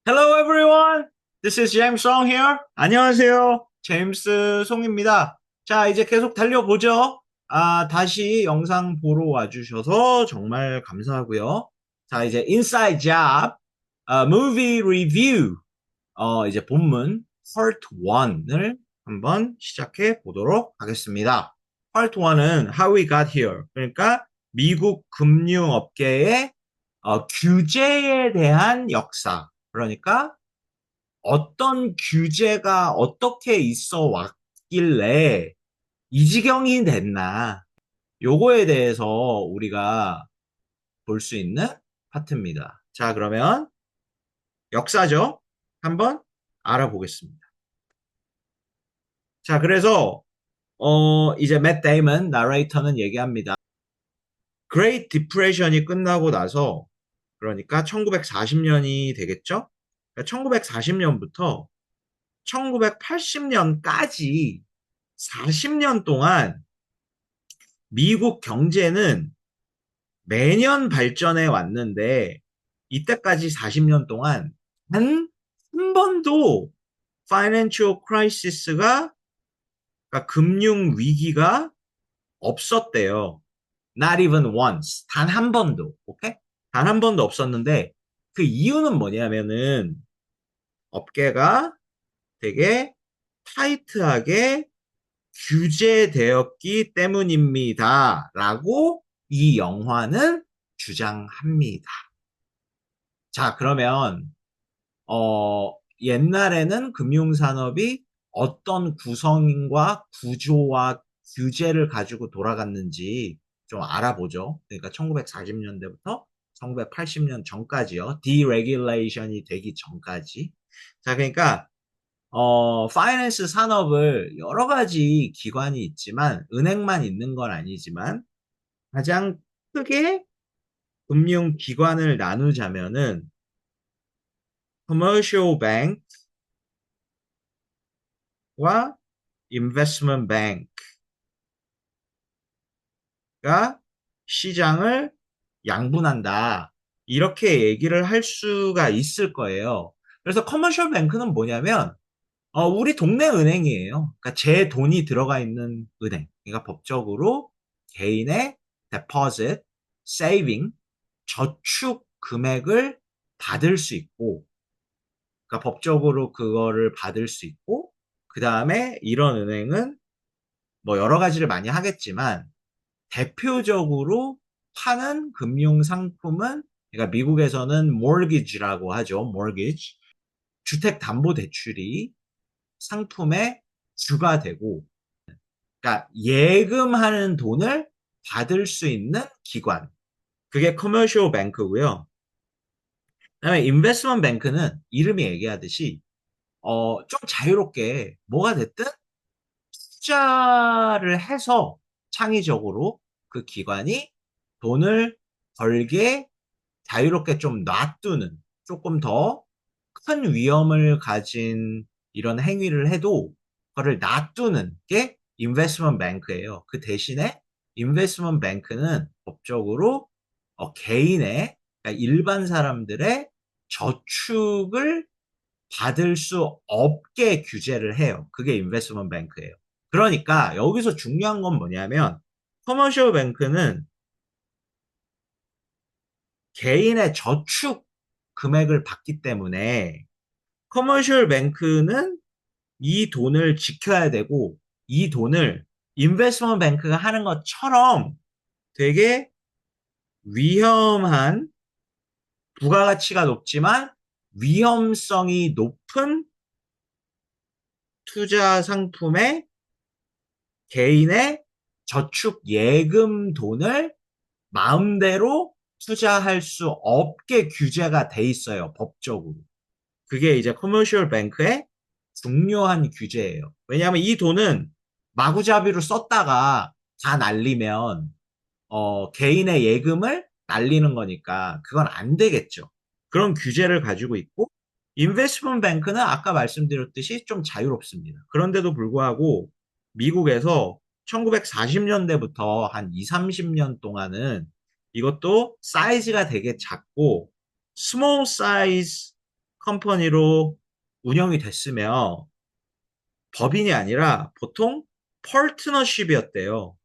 Hello everyone. This is James Song here. 안녕하세요. 제임스 송입니다. 자, 이제 계속 달려보죠. 다시 영상 보러 와주셔서 정말 감사하고요. 자, 이제 Inside Job, Movie Review, 이제 본문 Part 1을 한번 시작해 보도록 하겠습니다. Part 1은 How We Got Here. 그러니까 미국 금융업계의 규제에 대한 역사. 그러니까 어떤 규제가 어떻게 있어 왔길래 이 지경이 됐나. 요거에 대해서 우리가 볼 수 있는 파트입니다. 자, 그러면 역사죠. 한번 알아보겠습니다. 자, 그래서 이제 맷 데이먼 나레이터는 얘기합니다. Great Depression이 끝나고 나서 그러니까 1940년이 되겠죠? 1940년부터 1980년까지 40년 동안 미국 경제는 매년 발전해 왔는데 이때까지 40년 동안 단 한 번도 파이낸셜 크라이시스가 그러니까 금융 위기가 없었대요. Not even once. 단 한 번도. 오케이? 단 한 번도 없었는데 그 이유는 뭐냐면은 업계가 되게 타이트하게 규제되었기 때문입니다. 라고 이 영화는 주장합니다. 자, 그러면, 옛날에는 금융산업이 어떤 구성과 구조와 규제를 가지고 돌아갔는지 좀 알아보죠. 그러니까 1940년대부터 1980년 전까지요. 디레귤레이션이 되기 전까지. 자, 그러니까 파이낸스 산업을 여러 가지 기관이 있지만, 은행만 있는 건 아니지만, 가장 크게 금융기관을 나누자면은, commercial bank와 investment bank가 시장을 양분한다. 이렇게 얘기를 할 수가 있을 거예요. 그래서 커머셜 뱅크는 뭐냐면, 우리 동네 은행이에요. 그러니까 제 돈이 들어가 있는 은행. 그러니까 법적으로 개인의 deposit, saving, 저축 금액을 받을 수 있고, 그러니까 법적으로 그거를 받을 수 있고, 그 다음에 이런 은행은 뭐 여러 가지를 많이 하겠지만, 대표적으로 파는 금융 상품은, 그러니까 미국에서는 mortgage라고 하죠. mortgage. 주택담보대출이 상품의 주가 되고, 그러니까 예금하는 돈을 받을 수 있는 기관. 그게 커머셜 뱅크고요. 그다음에 인베스트먼트 뱅크는 이름이 얘기하듯이 좀 자유롭게 뭐가 됐든 투자를 해서 창의적으로 그 기관이 돈을 벌게 자유롭게 좀 놔두는 조금 더 큰 위험을 가진 이런 행위를 해도 그거를 놔두는 게 인베스트먼트 뱅크예요. 그 대신에 인베스트먼트 뱅크는 법적으로 개인의 그러니까 일반 사람들의 저축을 받을 수 없게 규제를 해요. 그게 인베스트먼트 뱅크예요. 그러니까 여기서 중요한 건 뭐냐면 커머셜 뱅크는 개인의 저축 금액을 받기 때문에 커머셜 뱅크는 이 돈을 지켜야 되고 이 돈을 인베스트먼트 뱅크가 하는 것처럼 되게 위험한 부가가치가 높지만 위험성이 높은 투자 상품에 개인의 저축 예금 돈을 마음대로 투자할 수 없게 규제가 돼 있어요, 법적으로. 그게 이제 커머셜 뱅크의 중요한 규제예요. 왜냐하면 이 돈은 마구잡이로 썼다가 다 날리면 개인의 예금을 날리는 거니까 그건 안 되겠죠. 그런 규제를 가지고 있고 인베스트먼트 뱅크는 아까 말씀드렸듯이 좀 자유롭습니다. 그런데도 불구하고 미국에서 1940년대부터 한 2, 30년 동안은 이것도 사이즈가 되게 작고 스몰 사이즈 컴퍼니로 운영이 됐으며 법인이 아니라 보통 파트너십이었대요.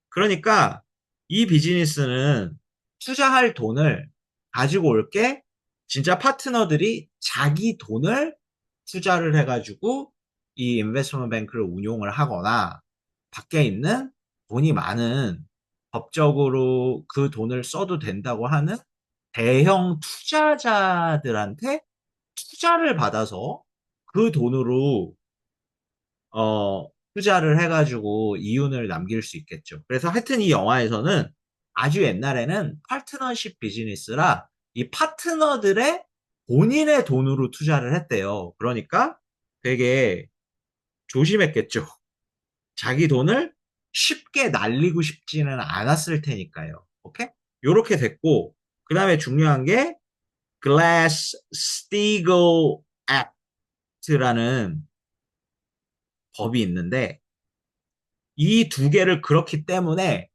그러니까 이 비즈니스는 투자할 돈을 가지고 올 게 진짜 파트너들이 자기 돈을 투자를 해가지고 이 인베스트먼트 뱅크를 운용을 하거나 밖에 있는 돈이 많은 법적으로 그 돈을 써도 된다고 하는 대형 투자자들한테 투자를 받아서 그 돈으로 투자를 해가지고 이윤을 남길 수 있겠죠. 그래서 하여튼 이 영화에서는 아주 옛날에는 파트너십 비즈니스라 이 파트너들의 본인의 돈으로 투자를 했대요. 그러니까 되게 조심했겠죠. 자기 돈을 쉽게 날리고 싶지는 않았을 테니까요. 오케이? 요렇게 됐고, 그 다음에 중요한 게 Glass-Steagall Act라는 법이 있는데 이 두 개를 그렇기 때문에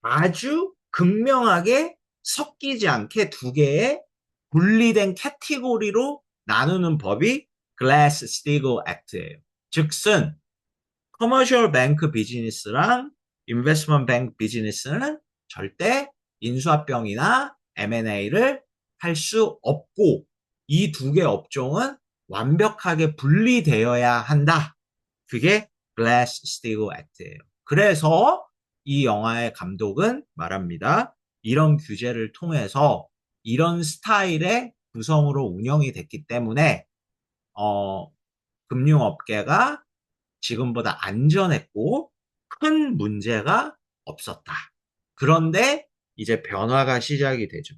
아주 극명하게 섞이지 않게 두 개의 분리된 카테고리로 나누는 법이 Glass-Steagall Act예요. 즉슨 커머셜 뱅크 비즈니스랑 인베스트먼트 뱅크 비즈니스는 절대 인수합병이나 M&A를 할 수 없고 이 두 개 업종은 완벽하게 분리되어야 한다. 그게 Glass-Steagall Act예요. 그래서 이 영화의 감독은 말합니다. 이런 규제를 통해서 이런 스타일의 구성으로 운영이 됐기 때문에 금융업계가 지금보다 안전했고 큰 문제가 없었다. 그런데 이제 변화가 시작이 되죠.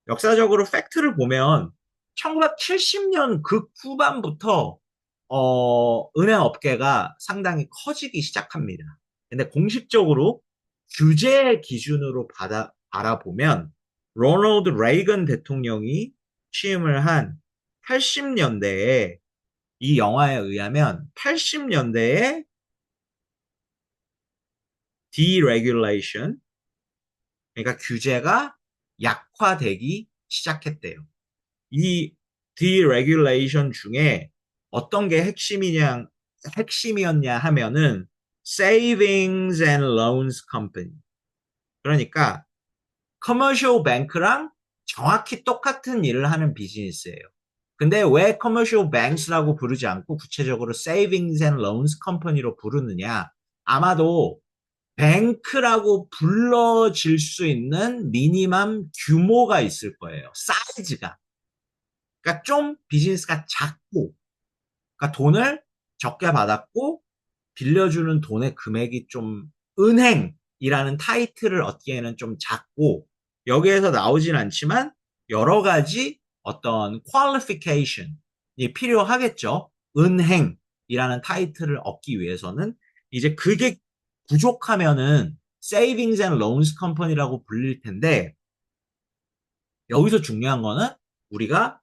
역사적으로 팩트를 보면 1970년 후반부터 은행 업계가 상당히 커지기 시작합니다. 근데 공식적으로 규제 기준으로 알아보면 로널드 레이건 대통령이 취임을 한 80년대에 이 영화에 의하면 80년대에 deregulation, 그러니까 규제가 약화되기 시작했대요. 이 deregulation 중에 어떤 게 핵심이었냐 하면은 savings and loans company. 그러니까 커머셜 뱅크랑 정확히 똑같은 일을 하는 비즈니스예요. 근데 왜 커머셜 뱅크라고 부르지 않고 구체적으로 savings and loans company로 부르느냐? 아마도 뱅크라고 불러질 수 있는 미니멈 규모가 있을 거예요. 사이즈가. 그러니까 좀 비즈니스가 작고, 그러니까 돈을 적게 받았고, 빌려주는 돈의 금액이 좀 은행이라는 타이틀을 얻기에는 좀 작고, 여기에서 나오진 않지만 여러 가지 어떤 퀄리피케이션이 필요하겠죠. 은행이라는 타이틀을 얻기 위해서는 이제 그게 부족하면은 Savings and Loans Company라고 불릴 텐데 여기서 중요한 거는 우리가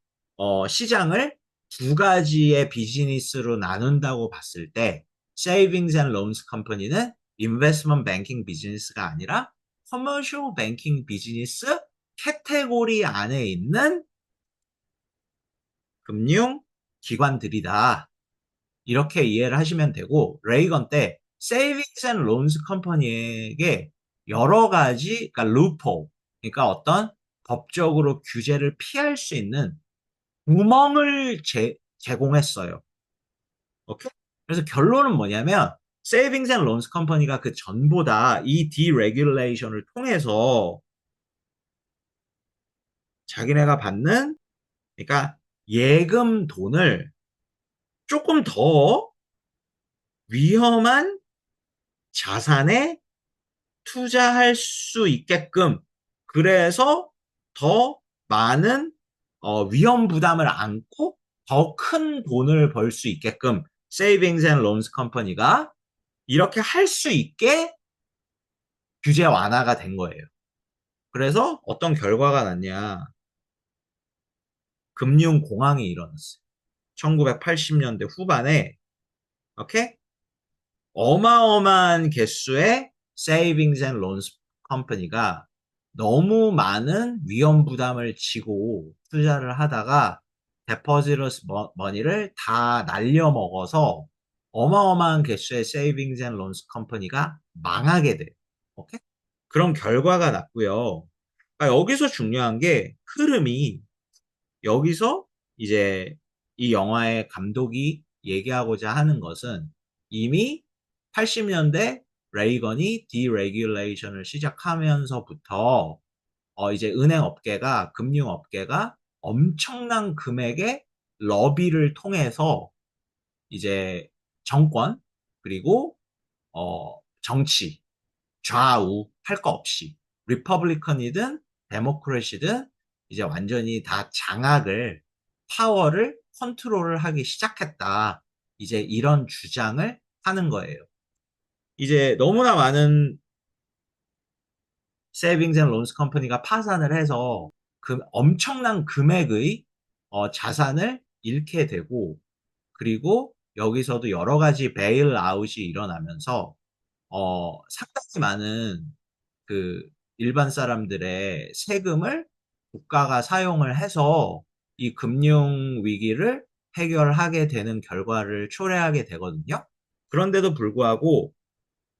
시장을 두 가지의 비즈니스로 나눈다고 봤을 때 Savings and Loans Company는 Investment Banking 비즈니스가 아니라 Commercial Banking 비즈니스 카테고리 안에 있는 금융 기관들이다. 이렇게 이해를 하시면 되고 레이건 때 Savings and Loans Company에게 여러 가지 그러니까 loophole, 그러니까 어떤 법적으로 규제를 피할 수 있는 구멍을 제공했어요. 오케이? 그래서 결론은 뭐냐면 Savings and Loans Company가 그 전보다 이 deregulation을 통해서 자기네가 받는 그러니까 예금 돈을 조금 더 위험한 자산에 투자할 수 있게끔 그래서 더 많은 위험 부담을 안고 더 큰 돈을 벌 수 있게끔 Savings and Loans Company가 이렇게 할 수 있게 규제 완화가 된 거예요. 그래서 어떤 결과가 났냐. 금융 공황이 일어났어요. 1980년대 후반에 오케이? 어마어마한 개수의 Savings and Loans Company가 너무 많은 위험 부담을 지고 투자를 하다가 데포지러스 머니를 다 날려먹어서 어마어마한 개수의 세이빙스 앤 론스 컴퍼니가 망하게 돼요. 오케이? 그런 결과가 났고요. 그러니까 여기서 중요한 게 흐름이 여기서 이제 이 영화의 감독이 얘기하고자 하는 것은 이미 80년대 레이건이 디레귤레이션을 시작하면서부터 이제 은행 업계가 금융 업계가 엄청난 금액의 러비를 통해서 이제 정권 그리고 정치 좌우 할 거 없이 리퍼블리컨이든 데모크래시든 이제 완전히 다 장악을 파워를 컨트롤을 하기 시작했다. 이제 이런 주장을 하는 거예요. 이제 너무나 많은 세이빙스 앤 론스 컴퍼니가 파산을 해서 그 엄청난 금액의 자산을 잃게 되고 그리고 여기서도 여러 가지 베일 아웃이 일어나면서 상당히 많은 그 일반 사람들의 세금을 국가가 사용을 해서 이 금융 위기를 해결하게 되는 결과를 초래하게 되거든요. 그런데도 불구하고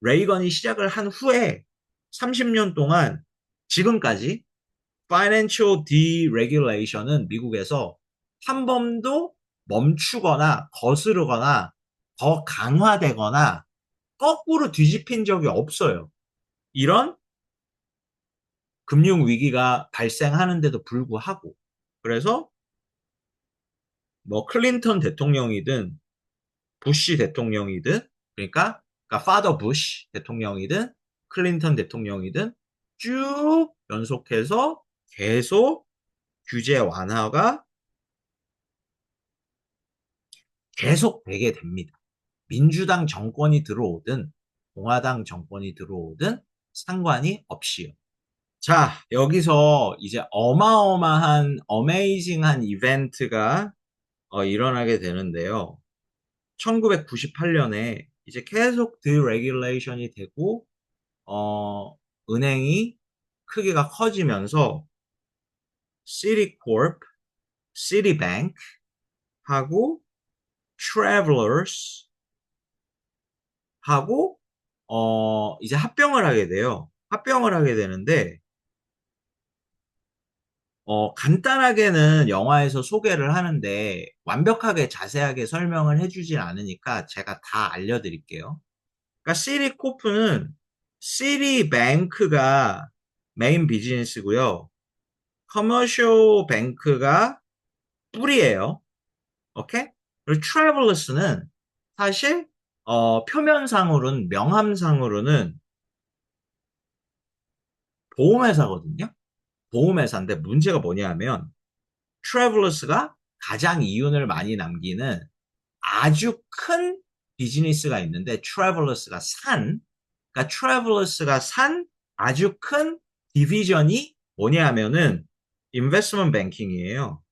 레이건이 시작을 한 후에 30년 동안 지금까지 Financial Deregulation은 미국에서 한 번도 멈추거나 거스르거나 더 강화되거나 거꾸로 뒤집힌 적이 없어요. 이런 금융 위기가 발생하는데도 불구하고 그래서 뭐 클린턴 대통령이든 부시 대통령이든 그러니까 파더 부시 대통령이든 클린턴 대통령이든 쭉 연속해서 계속 규제 완화가 계속 되게 됩니다. 민주당 정권이 들어오든 공화당 정권이 들어오든 상관이 없이요. 자, 여기서 이제 어마어마한 어메이징한 이벤트가 일어나게 되는데요. 1998년에 이제 계속 디레귤레이션이 되고 은행이 크기가 커지면서 시티코프, 시티뱅크 하고 트래블러스 하고 이제 합병을 하게 돼요. 합병을 하게 되는데 간단하게는 영화에서 소개를 하는데 완벽하게 자세하게 설명을 해주진 않으니까 제가 다 알려드릴게요. 그러니까 시티코프는 시티뱅크가 메인 비즈니스고요. 커머셜 뱅크가 뿌리예요. 오케이? 그리고 트래블러스는 사실 표면상으로는 명함상으로는 보험회사거든요. 보험회사인데 문제가 뭐냐면 트래블러스가 가장 이윤을 많이 남기는 아주 큰 비즈니스가 있는데 그러니까 트래블러스가 산 아주 큰 디비전이 뭐냐면은 인베스트먼트 뱅킹이에요.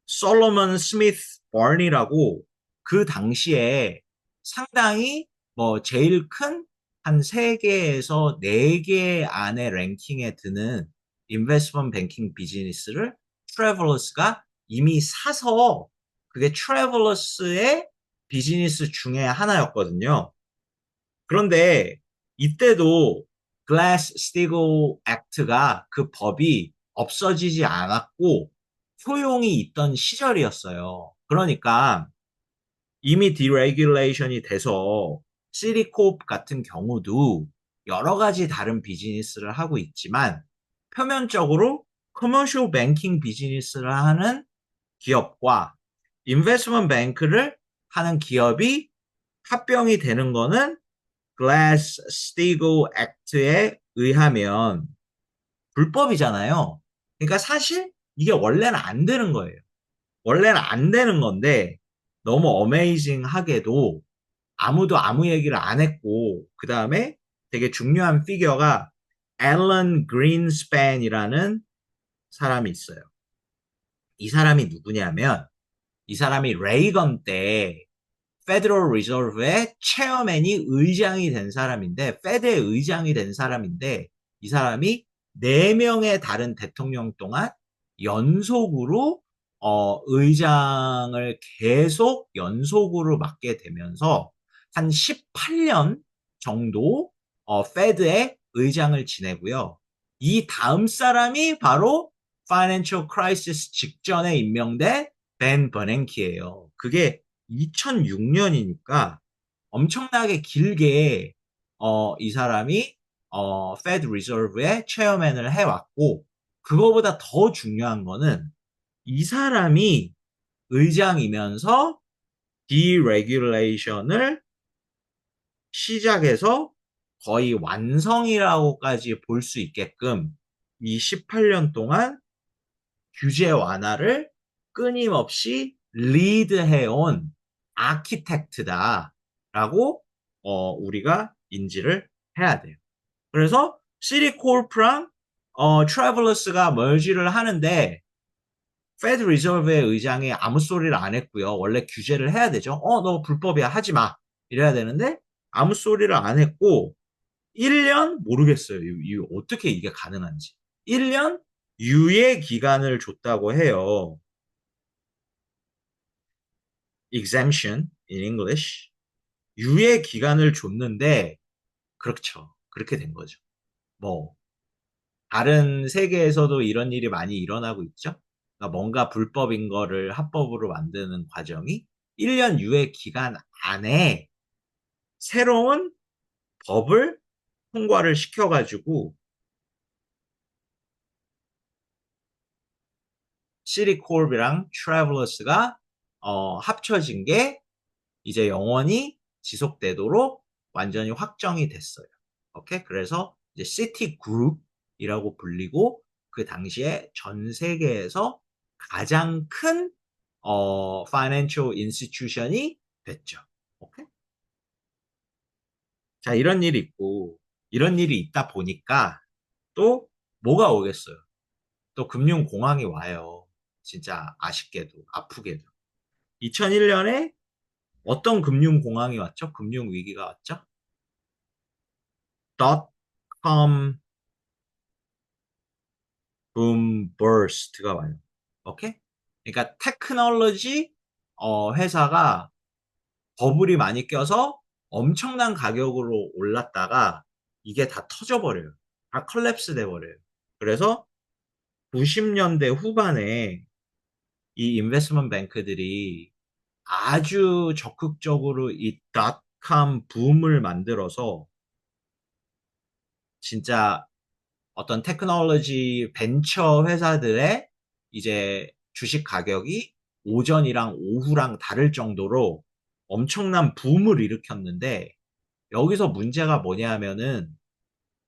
솔로몬 스미스 버니라고 그 당시에 상당히 뭐 제일 큰 한 3개에서 4개 안에 랭킹에 드는 인베스트먼트 뱅킹 비즈니스를 트래블러스가 이미 사서 그게 트래블러스의 비즈니스 중에 하나였거든요. 그런데 이때도 글래스 스티글 액트가 그 법이 없어지지 않았고 효용이 있던 시절이었어요. 그러니까 이미 디레귤레이션이 돼서 시리코프 같은 경우도 여러 가지 다른 비즈니스를 하고 있지만 표면적으로 커머셜 뱅킹 비즈니스를 하는 기업과 인베스트먼트 뱅크를 하는 기업이 합병이 되는 거는 글래스-스티글 액트에 의하면 불법이잖아요. 그러니까 사실 이게 원래는 안 되는 거예요. 원래는 안 되는 건데 너무 어메이징하게도 아무도 아무 얘기를 안 했고 그 다음에 되게 중요한 피겨가 앨런 그린스팬이라는 사람이 있어요. 이 사람이 누구냐면 이 사람이 레이건 때 페더럴 리저브의 체어맨이 의장이 된 사람인데, 페드의 의장이 된 사람인데, 이 사람이 4명의 다른 대통령 동안 연속으로 의장을 계속 연속으로 맡게 되면서 한 18년 정도 페드의 의장을 지내고요. 이 다음 사람이 바로 파이낸셜 크라이시스 직전에 임명된 벤 버냉키예요. 그게 2006년이니까 엄청나게 길게 이 사람이 페드 리저브의 체어맨을 해왔고, 그거보다 더 중요한 거는 이 사람이 의장이면서 디레귤레이션을 시작해서 거의 완성이라고까지 볼 수 있게끔 이 18년 동안 규제 완화를 끊임없이 리드해온 아키텍트다라고 우리가 인지를 해야 돼요. 그래서 시티콜프랑 트래블러스가 멀지를 하는데 페드 리저브의 의장이 아무 소리를 안 했고요. 원래 규제를 해야 되죠. 너 불법이야, 하지 마. 이래야 되는데 아무 소리를 안 했고 1년 모르겠어요. 어떻게 이게 가능한지. 1년 유예 기간을 줬다고 해요. exemption in English. 유예 기간을 줬는데 그렇죠. 그렇게 된 거죠. 뭐 다른 세계에서도 이런 일이 많이 일어나고 있죠. 그러니까 뭔가 불법인 거를 합법으로 만드는 과정이 1년 유예 기간 안에 새로운 법을 통과를 시켜가지고 시티콜이랑 트래블러스가 합쳐진 게 이제 영원히 지속되도록 완전히 확정이 됐어요. 오케이? 그래서 이제 시티 그룹이라고 불리고 그 당시에 전 세계에서 가장 큰 financial institution이 됐죠. 오케이? 자, 이런 일이 있고 이런 일이 있다 보니까 또 뭐가 오겠어요? 또 금융공황이 와요. 진짜 아쉽게도 아프게도. 2001년에 어떤 금융공황이 왔죠? 금융위기가 왔죠? 닷컴 붐 버스트가 와요. 오케이? 그러니까 테크놀로지 회사가 버블이 많이 껴서 엄청난 가격으로 올랐다가 이게 다 터져버려요. 다 컬랩스 돼버려요. 그래서 90년대 후반에 이 인베스트먼트 뱅크들이 아주 적극적으로 이 닷컴 붐을 만들어서 진짜 어떤 테크놀로지 벤처 회사들의 이제 주식 가격이 오전이랑 오후랑 다를 정도로 엄청난 붐을 일으켰는데 여기서 문제가 뭐냐면은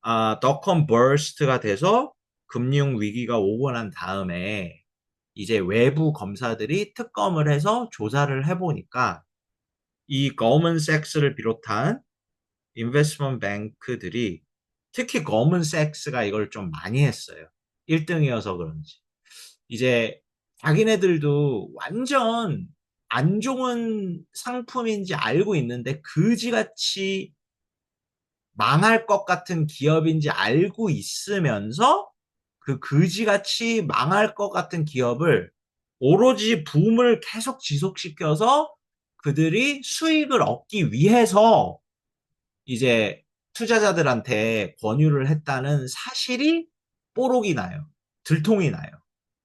닷컴 버스트가 돼서 금융 위기가 오고 난 다음에 이제 외부 검사들이 특검을 해서 조사를 해보니까 이 거먼색스를 비롯한 인베스트먼트 뱅크들이 특히 거먼색스가 이걸 좀 많이 했어요. 1등이어서 그런지. 이제 자기네들도 완전 안 좋은 상품인지 알고 있는데 그지같이 망할 것 같은 기업인지 알고 있으면서 그 그지같이 망할 것 같은 기업을 오로지 붐을 계속 지속시켜서 그들이 수익을 얻기 위해서 이제 투자자들한테 권유를 했다는 사실이 뽀록이 나요. 들통이 나요.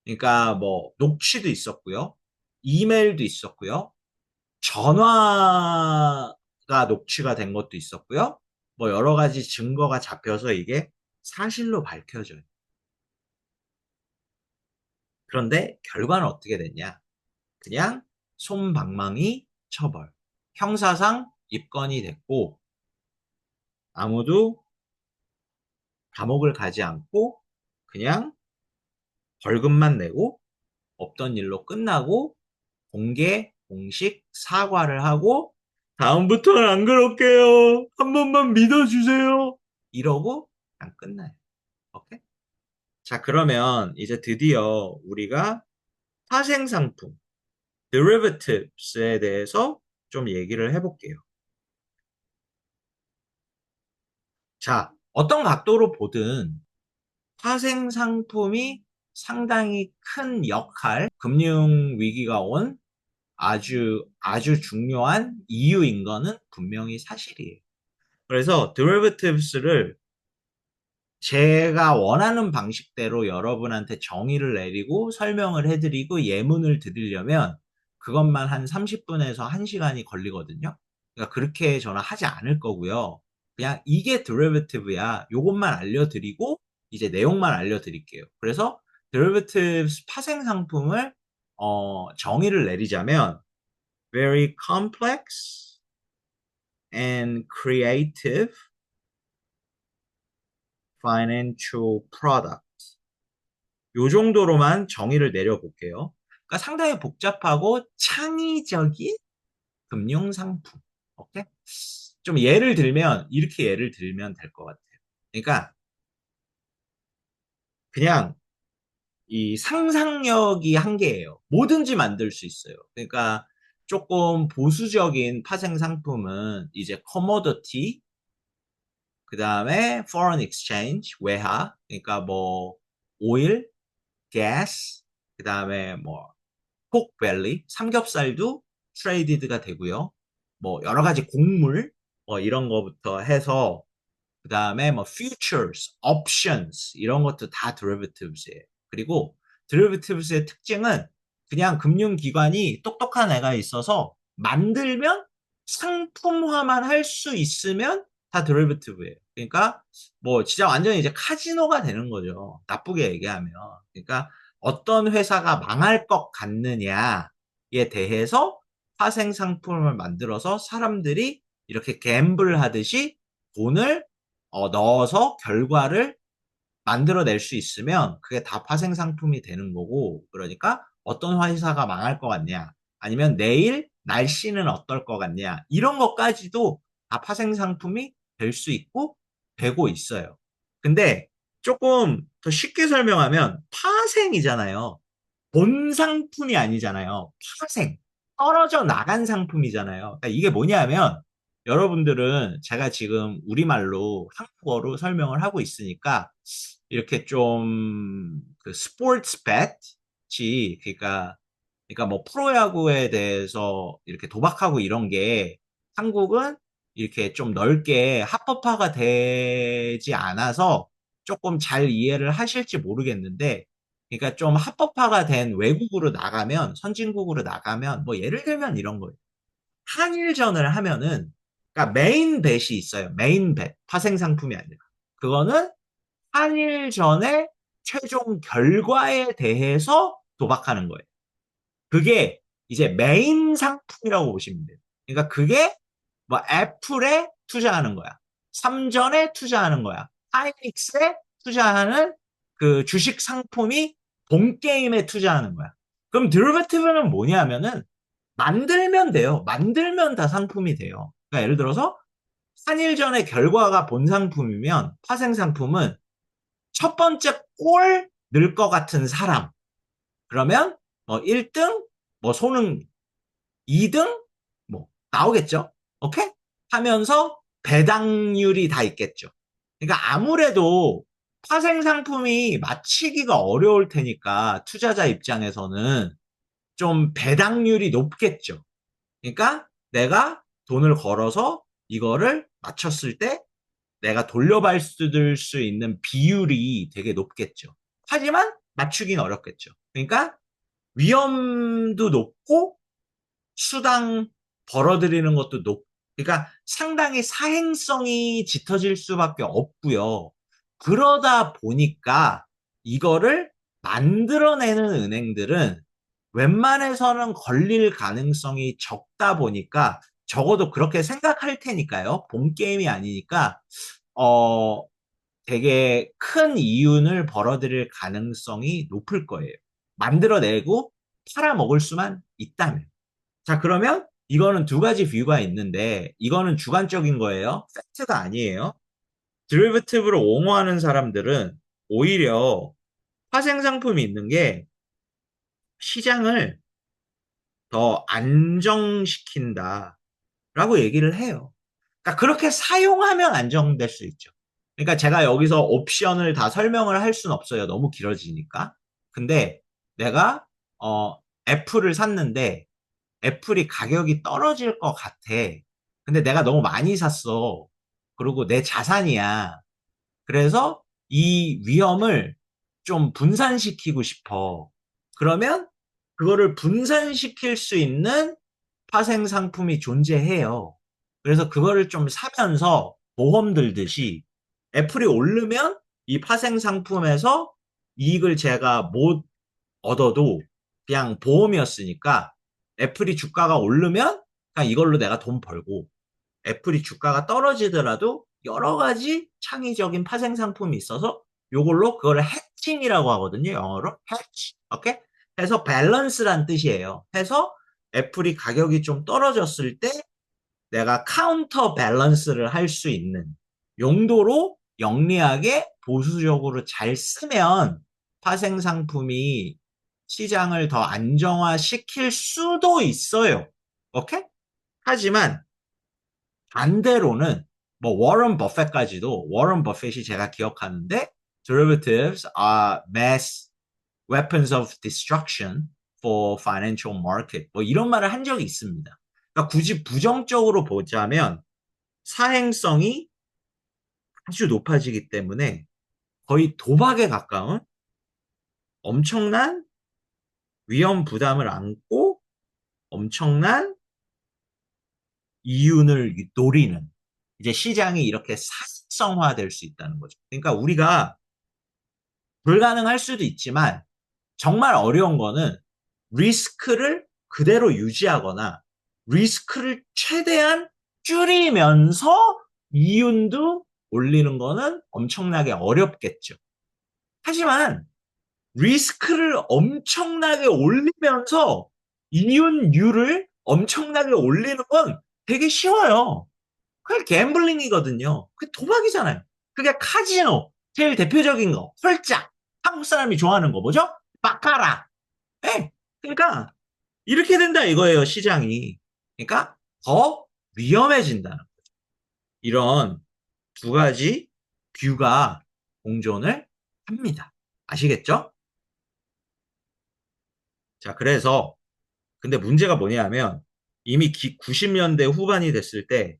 그러니까 뭐 녹취도 있었고요. 이메일도 있었고요. 전화가 녹취가 된 것도 있었고요. 뭐 여러 가지 증거가 잡혀서 이게 사실로 밝혀져요. 그런데 결과는 어떻게 됐냐? 그냥 솜방망이 처벌. 형사상 입건이 됐고 아무도 감옥을 가지 않고 그냥 벌금만 내고 없던 일로 끝나고 공개 공식 사과를 하고 다음부터는 안 그럴게요. 한 번만 믿어주세요. 이러고 그냥 끝나요. 오케이? 자, 그러면 이제 드디어 우리가 파생상품, derivatives 대해서 좀 얘기를 해볼게요. 자, 어떤 각도로 보든 파생 상품이 상당히 큰 역할, 금융 위기가 온 아주 중요한 이유인 거는 분명히 사실이에요. 그래서 derivatives 제가 원하는 방식대로 여러분한테 정의를 내리고 설명을 해드리고 예문을 드리려면 그것만 한 30분에서 1시간이 걸리거든요. 그러니까 그렇게 저는 하지 않을 거고요. 그냥 이게 derivative야. 요것만 알려드리고 이제 내용만 알려드릴게요. 그래서 derivatives 파생 상품을 정의를 내리자면 very complex and creative financial product. 요 정도로만 정의를 내려볼게요. 그러니까 상당히 복잡하고 창의적인 금융상품. 오케이? 좀 예를 들면, 이렇게 예를 들면 될 것 같아요. 그러니까 그냥 이 상상력이 한계예요. 뭐든지 만들 수 있어요. 그러니까 조금 보수적인 파생 상품은 이제 커머더티, 그 다음에 foreign exchange, 외화, 그러니까 뭐 오일, 가스, 그 다음에 뭐 폭밸리, 삼겹살도 트레이디드가 되고요. 뭐 여러 가지 곡물 뭐 이런 거부터 해서 그 다음에 뭐 futures, options 이런 것도 다 derivatives예요. 그리고 derivatives의 특징은 그냥 금융기관이 똑똑한 애가 있어서 만들면 상품화만 할 수 있으면 다 derivative예요. 그러니까 뭐 진짜 완전히 이제 카지노가 되는 거죠. 나쁘게 얘기하면. 그러니까 어떤 회사가 망할 것 같느냐에 대해서 파생 상품을 만들어서 사람들이 이렇게 갬블 하듯이 돈을 넣어서 결과를 만들어낼 수 있으면 그게 다 파생 상품이 되는 거고, 그러니까 어떤 회사가 망할 것 같냐, 아니면 내일 날씨는 어떨 것 같냐, 이런 것까지도 다 파생 상품이 될 수 있고 되고 있어요. 근데 조금 더 쉽게 설명하면 파생이잖아요. 본 상품이 아니잖아요. 파생. 떨어져 나간 상품이잖아요. 그러니까 이게 뭐냐면 여러분들은 제가 지금 우리말로 한국어로 설명을 하고 있으니까 이렇게 좀 그 스포츠 배지 그러니까 뭐 프로야구에 대해서 이렇게 도박하고 이런 게 한국은 이렇게 좀 넓게 합법화가 되지 않아서 조금 잘 이해를 하실지 모르겠는데, 그러니까 좀 합법화가 된 외국으로 나가면, 선진국으로 나가면, 뭐 예를 들면 이런 거예요. 한일전을 하면은, 그러니까 메인 벳이 있어요. 메인 벳. 파생 상품이 아니라. 그거는 한일전의 최종 결과에 대해서 도박하는 거예요. 그게 이제 메인 상품이라고 보시면 돼요. 그러니까 그게 뭐 애플에 투자하는 거야. 삼전에 투자하는 거야. 하이닉스에 투자하는 그 주식 상품이 본 게임에 투자하는 거야. 그럼 드루베티브는 뭐냐면은 만들면 돼요. 만들면 다 상품이 돼요. 그러니까 예를 들어서 한일전의 결과가 본 상품이면 파생 상품은 첫 번째 골 넣을 것 같은 사람. 그러면 뭐 1등, 뭐 손흥 2등 뭐 나오겠죠. 오케이? 하면서 배당률이 다 있겠죠. 그러니까 아무래도 파생 상품이 맞히기가 어려울 테니까 투자자 입장에서는 좀 배당률이 높겠죠. 그러니까 내가 돈을 걸어서 이거를 맞췄을 때 내가 돌려받을 수 있는 비율이 되게 높겠죠. 하지만 맞추긴 어렵겠죠. 그러니까 위험도 높고 수당 벌어들이는 것도 그러니까 상당히 사행성이 짙어질 수밖에 없고요. 그러다 보니까 이거를 만들어내는 은행들은 웬만해서는 걸릴 가능성이 적다 보니까 적어도 그렇게 생각할 테니까요. 본 게임이 아니니까 어 되게 큰 이윤을 벌어들일 가능성이 높을 거예요. 만들어내고 팔아먹을 수만 있다면. 자, 그러면 이거는 두 가지 뷰가 있는데 이거는 주관적인 거예요. 팩트가 아니에요. 드리버티브를 옹호하는 사람들은 오히려 파생 상품이 있는 게 시장을 더 안정시킨다. 라고 얘기를 해요. 그러니까 그렇게 사용하면 안정될 수 있죠. 그러니까 제가 여기서 옵션을 다 설명을 할 수는 없어요. 너무 길어지니까. 근데 내가 애플을 샀는데 애플이 가격이 떨어질 것 같아. 근데 내가 너무 많이 샀어. 그리고 내 자산이야. 그래서 이 위험을 좀 분산시키고 싶어. 그러면 그거를 분산시킬 수 있는 파생 상품이 존재해요. 그래서 그거를 좀 사면서 보험 들듯이 애플이 오르면 이 파생 상품에서 이익을 제가 못 얻어도 그냥 보험이었으니까 애플이 주가가 오르면 그냥 이걸로 내가 돈 벌고 애플이 주가가 떨어지더라도 여러 가지 창의적인 파생 상품이 있어서 요걸로 그거를 해칭이라고 하거든요. 영어로 해치. 오케이? 해서 밸런스란 뜻이에요. 해서 애플이 가격이 좀 떨어졌을 때 내가 카운터 밸런스를 할 수 있는 용도로 영리하게 보수적으로 잘 쓰면 파생 상품이 시장을 더 안정화시킬 수도 있어요. 오케이? 하지만 반대로는 뭐 워런 버핏까지도 워런 버핏이 제가 기억하는데 derivatives are mass weapons of destruction for financial market 뭐 이런 말을 한 적이 있습니다. 그러니까 굳이 부정적으로 보자면 사행성이 아주 높아지기 때문에 거의 도박에 가까운 엄청난 위험 부담을 안고 엄청난 이윤을 노리는 이제 시장이 이렇게 사실성화될 수 있다는 거죠. 그러니까 우리가 불가능할 수도 있지만 정말 어려운 거는 리스크를 그대로 유지하거나 리스크를 최대한 줄이면서 이윤도 올리는 거는 엄청나게 어렵겠죠. 하지만 리스크를 엄청나게 올리면서 이윤율을 엄청나게 올리는 건 되게 쉬워요. 그게 갬블링이거든요. 그게 도박이잖아요. 그게 카지노. 제일 대표적인 거. 홀짝. 한국 사람이 좋아하는 거 뭐죠? 바카라. 예. 그러니까 이렇게 된다 이거예요, 시장이. 그러니까 더 위험해진다는 거죠. 이런 두 가지 뷰가 공존을 합니다. 아시겠죠? 자, 그래서 근데 문제가 뭐냐면 이미 90년대 후반이 됐을 때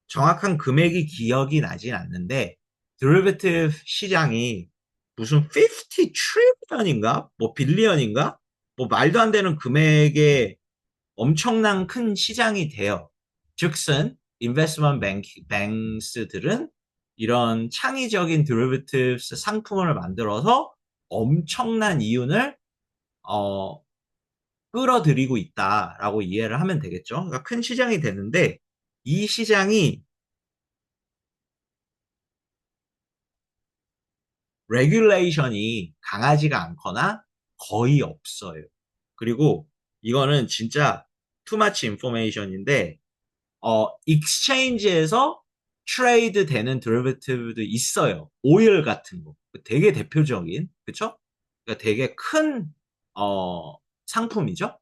정확한 금액이 기억이 나진 않는데 derivative 시장이 무슨 50 트릴리언인가? 뭐 빌리언인가? 뭐 말도 안 되는 금액의 엄청난 큰 시장이 돼요. 즉슨 인베스트먼트 뱅스들은 이런 창의적인 derivatives 상품을 만들어서 엄청난 이윤을 어, 끌어들이고 있다라고 이해를 하면 되겠죠. 그러니까 큰 시장이 되는데 이 시장이 레귤레이션이 강하지가 않거나 거의 없어요. 그리고 이거는 진짜 투마치 인포메이션인데 익스체인지에서 트레이드 되는 드리버티브도 있어요. 오일 같은 거. 되게 대표적인, 그쵸? 그러니까 되게 큰 상품이죠.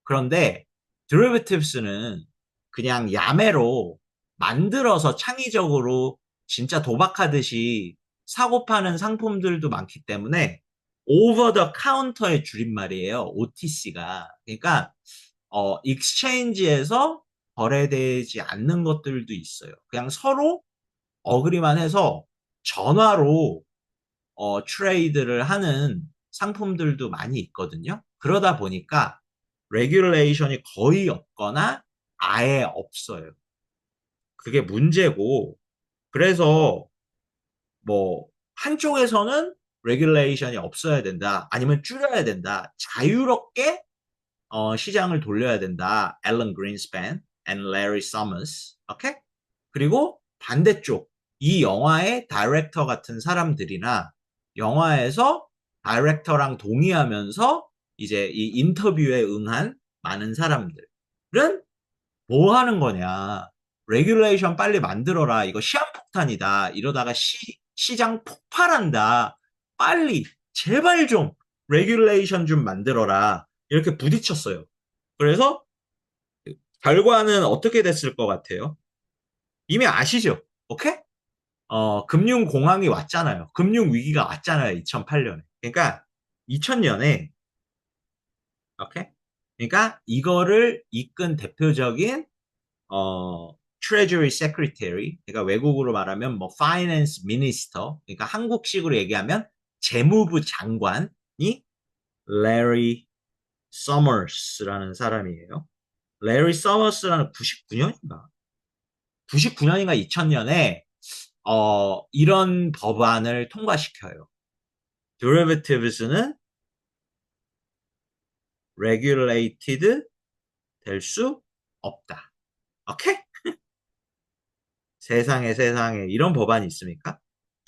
그런데 derivatives는 그냥 야매로 만들어서 창의적으로 진짜 도박하듯이 사고 파는 상품들도 많기 때문에 over the counter의 줄임말이에요. OTC가. 그러니까 익스체인지에서 거래되지 않는 것들도 있어요. 그냥 서로 어그리만 해서 전화로 트레이드를 하는 상품들도 많이 있거든요. 그러다 보니까 레귤레이션이 거의 없거나 아예 없어요. 그게 문제고 그래서 뭐 한쪽에서는 레귤레이션이 없어야 된다. 아니면 줄여야 된다. 자유롭게 시장을 돌려야 된다. 앨런 그린스팬 and Larry Summers. 오케이? 그리고 반대쪽 이 영화의 다이렉터 같은 사람들이나 영화에서 다이렉터랑 동의하면서 이제 이 인터뷰에 응한 많은 사람들은 뭐 하는 거냐. 레귤레이션 빨리 만들어라. 이거 시한폭탄이다. 이러다가 시장 폭발한다. 빨리 제발 좀 레귤레이션 좀 만들어라. 이렇게 부딪혔어요. 그래서 결과는 어떻게 됐을 것 같아요? 이미 아시죠? 오케이? 금융공황이 왔잖아요. 금융위기가 왔잖아요. 2008년에. 그러니까 2000년에 오케이? 그러니까 이거를 이끈 대표적인 Treasury Secretary, 그러니까 외국으로 말하면 뭐 Finance Minister, 그러니까 한국식으로 얘기하면 재무부 장관이 Larry Summers라는 사람이에요. Larry Summers라는 99년인가? 99년인가 2000년에 이런 법안을 통과시켜요. Derivatives는 regulated 될 수 없다. 오케이? 세상에 이런 법안이 있습니까?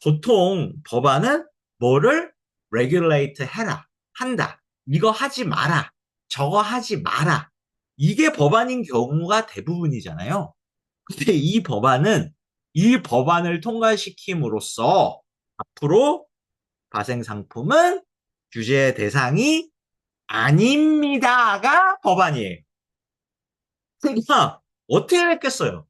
보통 법안은 뭐를 regulate 해라, 한다. 이거 하지 마라. 저거 하지 마라. 이게 법안인 경우가 대부분이잖아요. 근데 이 법안을 통과시킴으로써 앞으로 발생상품은 규제 대상이 아닙니다가 법안이에요. 그러니까 어떻게 했겠어요?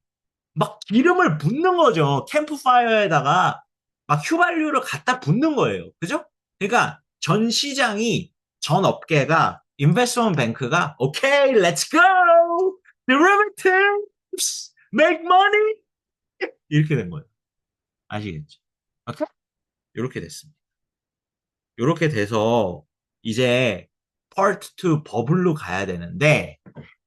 막 기름을 붓는 거죠. 캠프파이어에다가 막 휘발유를 갖다 붓는 거예요. 그죠? 그러니까 전 시장이, 전 업계가, 인베스트먼트 뱅크가 오케이, 렛츠 고! derivatives make money! 이렇게 된 거예요. 아시겠죠? 오케이? 이렇게 됐습니다. 이렇게 돼서 이제 파트 2 버블로 가야 되는데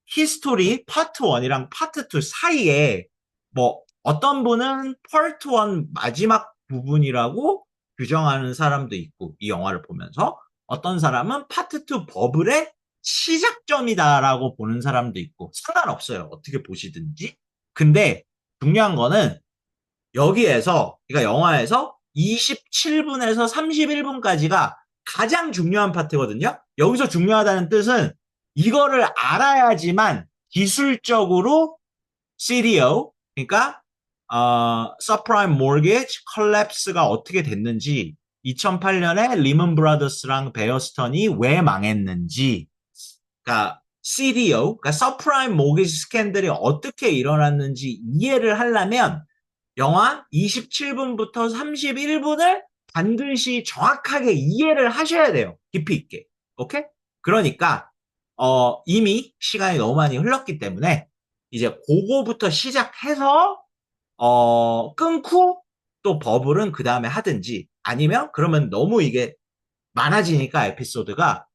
히스토리 파트 1이랑 파트 2 사이에 뭐 어떤 분은 파트 1 마지막 부분이라고 규정하는 사람도 있고 이 영화를 보면서 어떤 사람은 파트 2 버블의 시작점이다라고 보는 사람도 있고 상관없어요. 어떻게 보시든지. 근데 중요한 거는 여기에서 그러니까 영화에서 27분에서 31분까지가 가장 중요한 파트거든요. 여기서 중요하다는 뜻은 이거를 알아야지만 기술적으로 CDO, 그러니까 서프라임 모기지 컬랩스가 어떻게 됐는지 2008년에 리먼 브라더스랑 베어스턴이 왜 망했는지 그러니까 CDO, 그러니까 서프라임 모기지 스캔들이 어떻게 일어났는지 이해를 하려면 영화 27분부터 31분을 반드시 정확하게 이해를 하셔야 돼요. 깊이 있게. 오케이? 그러니까 이미 시간이 너무 많이 흘렀기 때문에 이제 그거부터 시작해서 끊고 또 버블은 그 다음에 하든지 아니면 그러면 너무 이게 많아지니까 에피소드가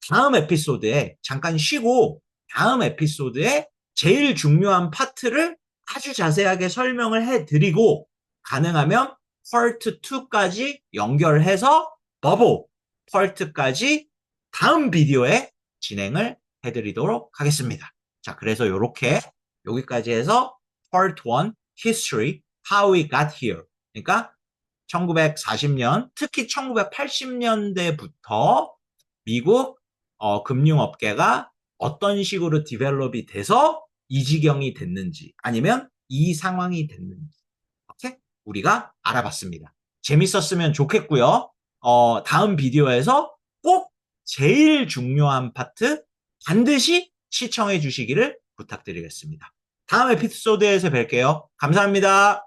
다음 에피소드에 잠깐 쉬고 다음 에피소드에 제일 중요한 파트를 아주 자세하게 설명을 해드리고 가능하면 파트 2까지 연결해서 버블 파트까지 다음 비디오에 진행을 해드리도록 하겠습니다. 자, 그래서 이렇게 여기까지 해서 Part 1 History How We Got Here 그러니까 1940년 특히 1980년대부터 미국 금융업계가 어떤 식으로 디벨롭이 돼서 이 지경이 됐는지 아니면 이 상황이 됐는지 이렇게 우리가 알아봤습니다. 재밌었으면 좋겠고요. 다음 비디오에서 꼭 제일 중요한 파트 반드시 시청해 주시기를 부탁드리겠습니다. 다음 에피소드에서 뵐게요. 감사합니다.